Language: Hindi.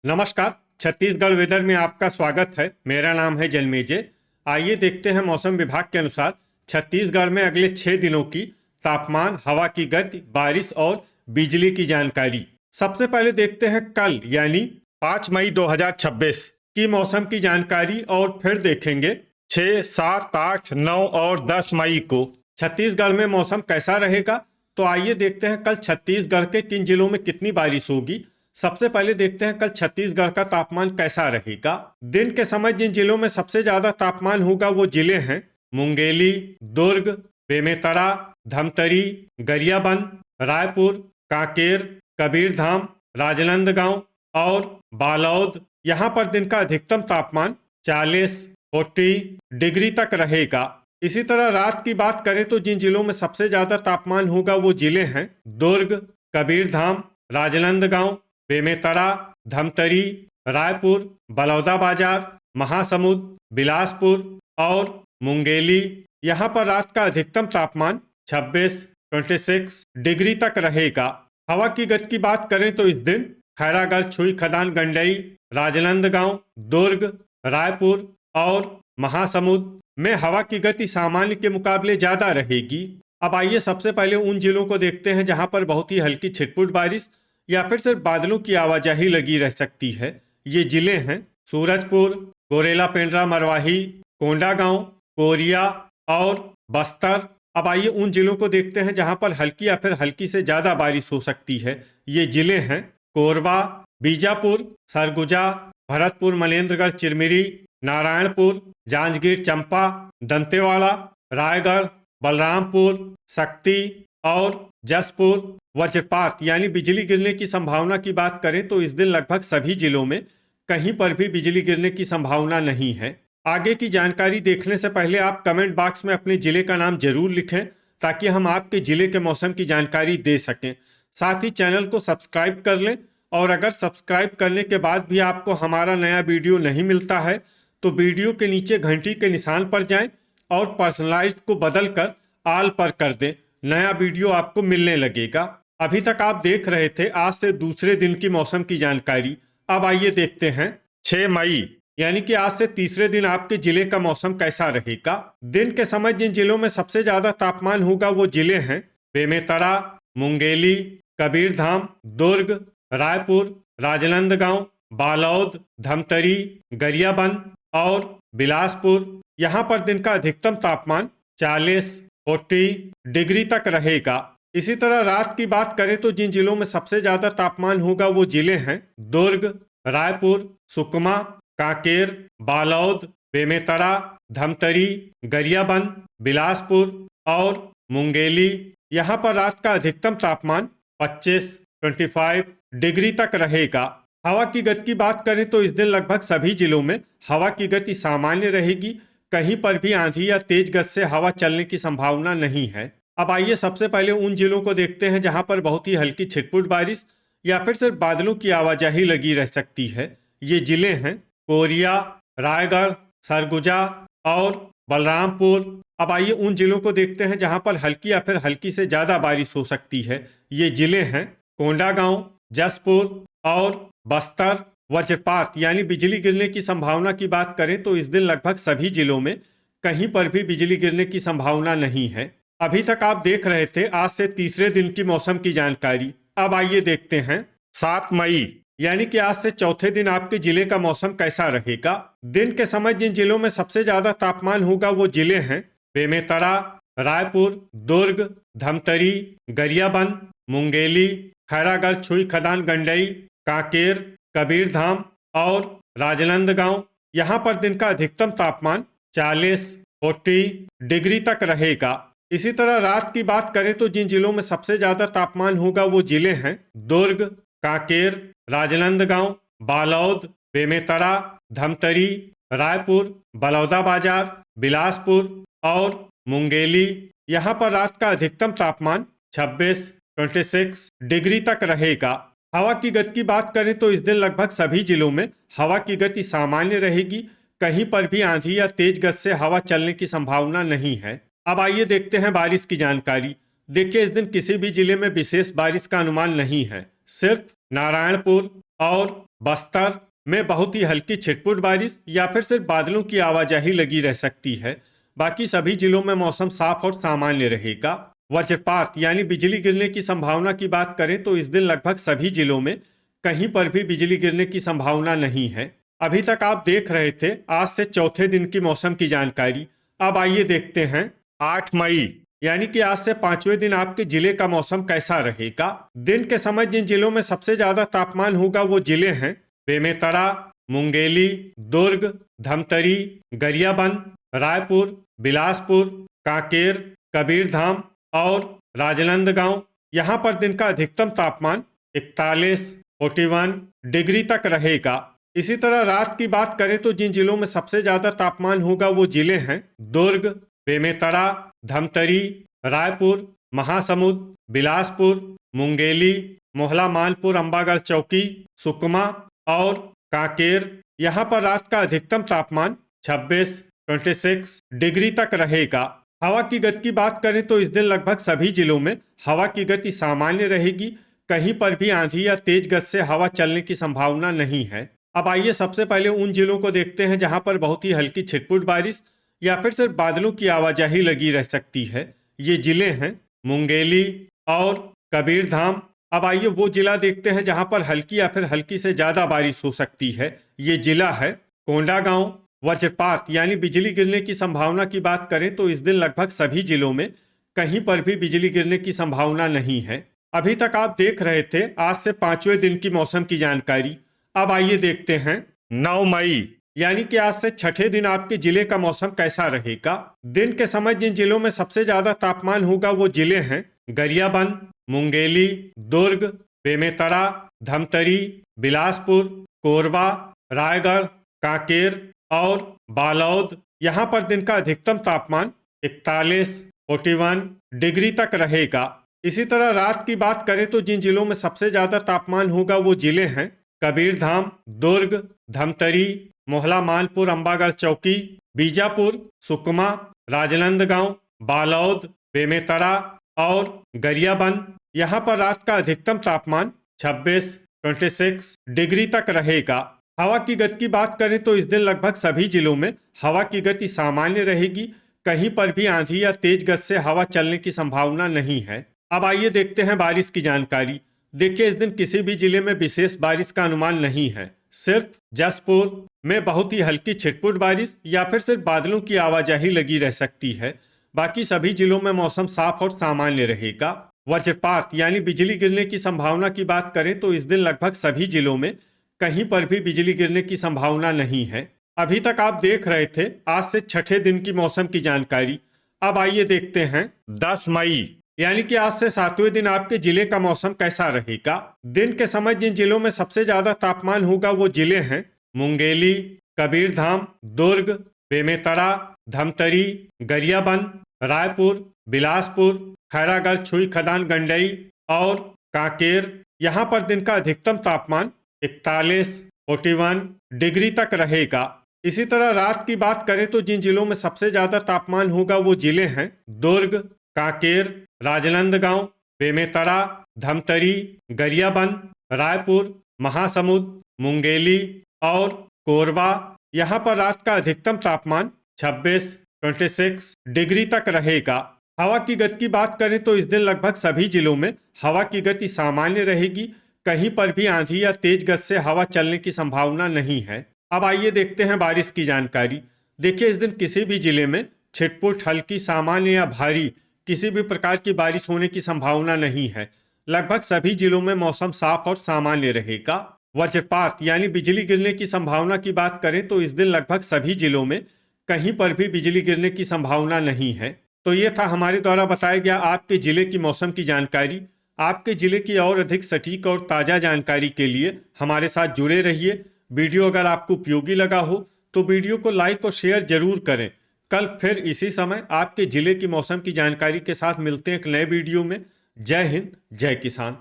नमस्कार। छत्तीसगढ़ वेदर में आपका स्वागत है। मेरा नाम है जन्मेजय। आइए देखते हैं मौसम विभाग के अनुसार छत्तीसगढ़ में अगले 6 दिनों की तापमान, हवा की गति, बारिश और बिजली की जानकारी। सबसे पहले देखते हैं कल यानी 5 मई 2026 की मौसम की जानकारी और फिर देखेंगे 6, 7, 8, 9 और 10 मई को छत्तीसगढ़ में मौसम कैसा रहेगा। तो आइए देखते हैं कल छत्तीसगढ़ के किन जिलों में कितनी बारिश होगी। सबसे पहले देखते हैं कल छत्तीसगढ़ का तापमान कैसा रहेगा। दिन के समय जिन जिलों में सबसे ज्यादा तापमान होगा वो जिले हैं मुंगेली, दुर्ग, बेमेतरा, धमतरी, गरियाबंद, रायपुर, कांकेर, कबीरधाम, राजनांदगांव और बालोद। यहाँ पर दिन का अधिकतम तापमान 40 डिग्री तक रहेगा। इसी तरह रात की बात करें तो जिन जिलों में सबसे ज्यादा तापमान होगा वो जिले हैं दुर्ग, कबीरधाम, राजनांदगांव, बेमेतरा, धमतरी, रायपुर, बलौदाबाजार, महासमुंद, बिलासपुर और मुंगेली। यहाँ पर रात का अधिकतम तापमान 26 डिग्री तक रहेगा। हवा की गति की बात करें तो इस दिन खैरागढ़, छुई खदान, गंडई, राजनांदगांव, दुर्ग, रायपुर और महासमुंद में हवा की गति सामान्य के मुकाबले ज्यादा रहेगी। अब आइए सबसे पहले उन जिलों को देखते हैं जहां पर बहुत ही हल्की छिटपुट बारिश या फिर सिर्फ बादलों की आवाजाही लगी रह सकती है। ये जिले हैं सूरजपुर, गोरेला पेंड्रा, मरवाही, कोंडागांव, कोरिया और बस्तर। अब आइए उन जिलों को देखते हैं जहां पर हल्की या फिर हल्की से ज्यादा बारिश हो सकती है। ये जिले हैं कोरबा, बीजापुर, सरगुजा, भरतपुर, मनेन्द्रगढ़, चिरमिरी, नारायणपुर, जांजगीर चंपा, दंतेवाड़ा, रायगढ़, बलरामपुर, शक्ति और जसपुर। वज्रपात यानी बिजली गिरने की संभावना की बात करें तो इस दिन लगभग सभी जिलों में कहीं पर भी बिजली गिरने की संभावना नहीं है। आगे की जानकारी देखने से पहले आप कमेंट बॉक्स में अपने जिले का नाम जरूर लिखें ताकि हम आपके जिले के मौसम की जानकारी दे सकें। साथ ही चैनल को सब्सक्राइब कर लें और अगर सब्सक्राइब करने के बाद भी आपको हमारा नया वीडियो नहीं मिलता है तो वीडियो के नीचे घंटी के निशान पर जाएं और पर्सनलाइज्ड को बदलकर ऑल पर कर दें। नया वीडियो आपको मिलने लगेगा। अभी तक आप देख रहे थे आज से दूसरे दिन की मौसम की जानकारी। अब आइए देखते हैं 6 मई यानी कि आज से तीसरे दिन आपके जिले का मौसम कैसा रहेगा। दिन के समय जिन जिलों में सबसे ज्यादा तापमान होगा वो जिले हैं बेमेतरा, मुंगेली, कबीरधाम, दुर्ग, रायपुर, राजनांदगांव, बालोद, धमतरी, गरियाबंद और बिलासपुर। यहाँ पर दिन का अधिकतम तापमान 40 डिग्री तक रहेगा। इसी तरह रात की बात करें तो जिन जिलों में सबसे ज्यादा तापमान होगा वो जिले हैं दुर्ग, रायपुर, सुकमा, कांकेर, बालोद, बेमेतरा, धमतरी, गरियाबंद, बिलासपुर और मुंगेली। यहाँ पर रात का अधिकतम तापमान 25 डिग्री तक रहेगा। हवा की गति की बात करें तो इस दिन लगभग सभी जिलों में हवा की गति सामान्य रहेगी। कहीं पर भी आंधी या तेज गति से हवा चलने की संभावना नहीं है। अब आइए सबसे पहले उन जिलों को देखते हैं जहां पर बहुत ही हल्की छिटपुट बारिश या फिर सिर्फ बादलों की आवाजाही लगी रह सकती है। ये जिले हैं कोरिया, रायगढ़, सरगुजा और बलरामपुर। अब आइए उन जिलों को देखते हैं जहां पर हल्की या फिर हल्की से ज्यादा बारिश हो सकती है। ये जिले हैं कोंडागांव, जसपुर और बस्तर। वज्रपात यानी बिजली गिरने की संभावना की बात करें तो इस दिन लगभग सभी जिलों में कहीं पर भी बिजली गिरने की संभावना नहीं है। अभी तक आप देख रहे थे आज से तीसरे दिन की मौसम की जानकारी। अब आइए देखते हैं 7 मई यानी कि आज से चौथे दिन आपके जिले का मौसम कैसा रहेगा। दिन के समय जिन जिलों में सबसे ज्यादा तापमान होगा वो जिले हैं बेमेतरा, रायपुर, दुर्ग, धमतरी, गरियाबंद, मुंगेली, खैरागढ़, छुई खदान, गंडई, कांकेर, कबीरधाम और राजनांदगांव। यहाँ पर दिन का अधिकतम तापमान 40 डिग्री तक रहेगा। इसी तरह रात की बात करें तो जिन जिलों में सबसे ज्यादा तापमान होगा वो जिले हैं दुर्ग, कांकेर, राजनांदगांव, बालोद, बेमेतरा, धमतरी, रायपुर, बलौदाबाजार, बिलासपुर और मुंगेली। यहाँ पर रात का अधिकतम तापमान 26 डिग्री तक रहेगा। हवा की गति की बात करें तो इस दिन लगभग सभी जिलों में हवा की गति सामान्य रहेगी। कहीं पर भी आंधी या तेज गति से हवा चलने की संभावना नहीं है। अब आइए देखते हैं बारिश की जानकारी। देखिए इस दिन किसी भी जिले में विशेष बारिश का अनुमान नहीं है। सिर्फ नारायणपुर और बस्तर में बहुत ही हल्की छिटपुट बारिश या फिर सिर्फ बादलों की आवाजाही लगी रह सकती है। बाकी सभी जिलों में मौसम साफ और सामान्य रहेगा। वज्रपात यानी बिजली गिरने की संभावना की बात करें तो इस दिन लगभग सभी जिलों में कहीं पर भी बिजली गिरने की संभावना नहीं है। अभी तक आप देख रहे थे आज से चौथे दिन की मौसम की जानकारी। अब आइए देखते हैं 8 मई यानी कि आज से 5वें दिन आपके जिले का मौसम कैसा रहेगा। दिन के समय जिन जिलों में सबसे ज्यादा तापमान होगा वो जिले हैं बेमेतरा, मुंगेली, दुर्ग, धमतरी, गरियाबंद, रायपुर, बिलासपुर, कांकेर, कबीरधाम और राजनांदगांव। यहाँ पर दिन का अधिकतम तापमान 41, 41 डिग्री तक रहेगा। इसी तरह रात की बात करें तो जिन जिलों में सबसे ज्यादा तापमान होगा वो जिले हैं दुर्ग, बेमेतरा, धमतरी, रायपुर, महासमुंद, बिलासपुर, मुंगेली, मोहला मानपुर, अंबागढ़ चौकी, सुकमा और कांकेर। यहाँ पर रात का अधिकतम तापमान 26, 26 डिग्री तक रहेगा। हवा की गति की बात करें तो इस दिन लगभग सभी जिलों में हवा की गति सामान्य रहेगी। कहीं पर भी आंधी या तेज गति से हवा चलने की संभावना नहीं है। अब आइए सबसे पहले उन जिलों को देखते हैं जहां पर बहुत ही हल्की छिटपुट बारिश या फिर सिर्फ बादलों की आवाजाही लगी रह सकती है। ये जिले हैं मुंगेली और कबीरधाम। अब आइए वो जिला देखते हैं जहां पर हल्की या फिर हल्की से ज्यादा बारिश हो सकती है। ये जिला है कोंडागांव। वज्रपात यानी बिजली गिरने की संभावना की बात करें तो इस दिन लगभग सभी जिलों में कहीं पर भी बिजली गिरने की संभावना नहीं है। अभी तक आप देख रहे थे आज से 5वें दिन की मौसम की जानकारी। अब आइए देखते हैं 9 मई यानी कि आज से छठे दिन आपके जिले का मौसम कैसा रहेगा। दिन के समय जिन जिलों में सबसे ज्यादा तापमान होगा वो जिले हैं गरियाबंद, मुंगेली, दुर्ग, बेमेतरा, धमतरी, बिलासपुर, कोरबा, रायगढ़, कांकेर और बालौद। यहाँ पर दिन का अधिकतम तापमान 41, 41 डिग्री तक रहेगा। इसी तरह रात की बात करें तो जिन जिलों में सबसे ज्यादा तापमान होगा वो जिले हैं कबीरधाम, दुर्ग, धमतरी, मोहला मानपुर, अंबागढ़ चौकी, बीजापुर, सुकमा, राजनांदगांव, बालौद, बेमेतरा और गरियाबंद। यहाँ पर रात का अधिकतम तापमान 26, 26 डिग्री तक रहेगा। हवा की गति की बात करें तो इस दिन लगभग सभी जिलों में हवा की गति सामान्य रहेगी। कहीं पर भी आंधी या तेज गति से हवा चलने की संभावना नहीं है। अब आइए देखते हैं बारिश की जानकारी। देखिए इस दिन किसी भी जिले में विशेष बारिश का अनुमान नहीं है। सिर्फ जसपुर में बहुत ही हल्की छिटपुट बारिश या फिर सिर्फ बादलों की आवाजाही लगी रह सकती है। बाकी सभी जिलों में मौसम साफ और सामान्य रहेगा। वज्रपात यानी बिजली गिरने की संभावना की बात करें तो इस दिन लगभग सभी जिलों में कहीं पर भी बिजली गिरने की संभावना नहीं है। अभी तक आप देख रहे थे आज से छठे दिन की मौसम की जानकारी। अब आइए देखते हैं 10 मई यानी कि आज से 7वें दिन आपके जिले का मौसम कैसा रहेगा। दिन के समय जिन जिलों में सबसे ज्यादा तापमान होगा वो जिले हैं मुंगेली, कबीरधाम, दुर्ग, बेमेतरा, धमतरी, गरियाबंद, रायपुर, बिलासपुर, खैरागढ़, छुई खदान, गंडई और कांकेर। यहाँ पर दिन का अधिकतम तापमान 41, 41 डिग्री तक रहेगा। इसी तरह रात की बात करें तो जिन जिलों में सबसे ज्यादा तापमान होगा वो जिले हैं दुर्ग, कांकेर, राजनांदगांव, बेमेतरा, धमतरी, गरियाबंद, रायपुर, महासमुंद, मुंगेली और कोरबा। यहाँ पर रात का अधिकतम तापमान 26, 26 डिग्री तक रहेगा। हवा की गति की बात करें तो इस दिन लगभग सभी जिलों में हवा की गति सामान्य रहेगी। कहीं पर भी आंधी या तेज गति से हवा चलने की संभावना नहीं है। अब आइए देखते हैं बारिश की जानकारी। देखिए इस दिन किसी भी जिले में छिटपुट, हल्की, सामान्य या भारी किसी भी प्रकार की बारिश होने की संभावना नहीं है। लगभग सभी जिलों में मौसम साफ और सामान्य रहेगा। वज्रपात यानी बिजली गिरने की संभावना की बात करें तो इस दिन लगभग सभी जिलों में कहीं पर भी बिजली गिरने की संभावना नहीं है। तो ये था हमारे द्वारा बताया गया आपके जिले की मौसम की जानकारी। आपके जिले की और अधिक सटीक और ताज़ा जानकारी के लिए हमारे साथ जुड़े रहिए। वीडियो अगर आपको उपयोगी लगा हो तो वीडियो को लाइक और शेयर जरूर करें। कल फिर इसी समय आपके जिले की मौसम की जानकारी के साथ मिलते हैं एक नए वीडियो में। जय हिंद, जय किसान।